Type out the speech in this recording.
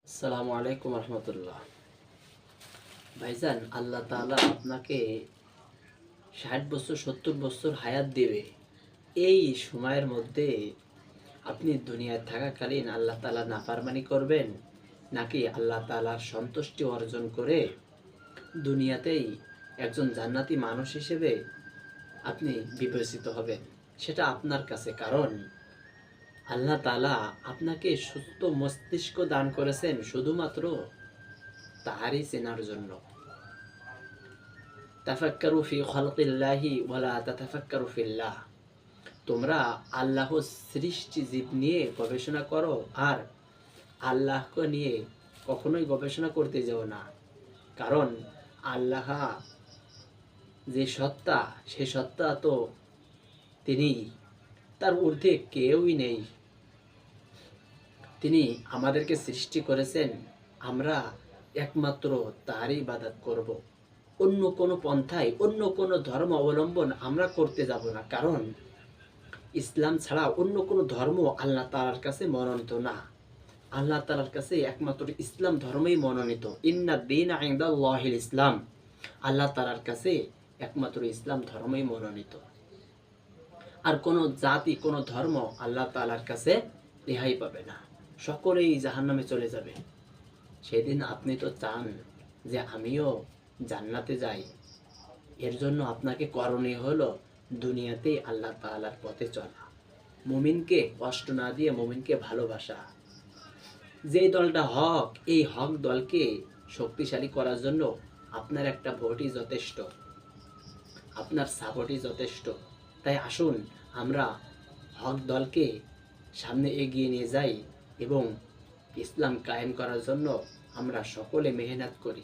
আসসালামু আলাইকুম রহমতুল্লাহ। ভাইজান, আল্লাহ তাআলা আপনাকে 60 বছর 70 বছর হায়াত দেবে। এই সময়ের মধ্যে আপনি দুনিয়ায় থাকাকালীন আল্লাহ তাআলা নাফরমানি করবেন, নাকি আল্লাহ তাআলার সন্তুষ্টি অর্জন করে দুনিয়াতেই একজন জান্নাতি মানুষ হিসেবে আপনি বিবেচিত হবেন, সেটা আপনার কাছে। কারণ আল্লাহ তাআলা আপনাকে সুস্থ মস্তিষ্ক দান করেছেন শুধুমাত্র তাহারই চেনার জন্য। তাফাক্কারু ফি খালকিল্লাহি ওয়ালা তাতাফাক্কারু ফিল্লাহ। তোমরা আল্লাহ সৃষ্টি জীব নিয়ে গবেষণা করো, আর আল্লাহকে নিয়ে কখনোই গবেষণা করতে যাও না। কারণ আল্লাহ যে সত্তা, সে সত্তা তো তিনি, তার ঊর্ধ্বে কেউই নেই। তিনি আমাদেরকে সৃষ্টি করেছেন, আমরা একমাত্র তারই ইবাদত করব। অন্য কোনো পন্থায় অন্য কোনো ধর্ম অবলম্বন আমরা করতে যাব না। কারণ ইসলাম ছাড়া অন্য কোনো ধর্ম আল্লাহ তাআলার কাছে মনোনীত না। আল্লাহ তাআলার কাছে একমাত্র ইসলাম ধর্মই মনোনীত। ইন্না দীনা ইনদাল্লাহিল ইসলাম। আল্লাহ তাআলার কাছে একমাত্র ইসলাম ধর্মই মনোনীত। আর কোনো জাতি, কোনো ধর্ম আল্লাহ তাআলার কাছে রেহাই পাবে না, সকলেই জাহান্নামে চলে যাবে। সেদিন আপনি তো চান যে আমিও জান্নাতে যাই। এর জন্য আপনাকে করণীয় হলো দুনিয়াতেই আল্লাহ তাআলার পথে চলা, মুমিনকে কষ্ট না দিয়ে মুমিনকে ভালোবাসা। যে দলটা হক, এই হক দলকে শক্তিশালী করার জন্য আপনার একটা ভোটই যথেষ্ট, আপনার সাপোর্টই যথেষ্ট। তাই আসুন আমরা হক দলকে সামনে এগিয়ে নিয়ে যাই এবং ইসলাম কায়েম করার জন্য আমরা সকলে মেহনত করি।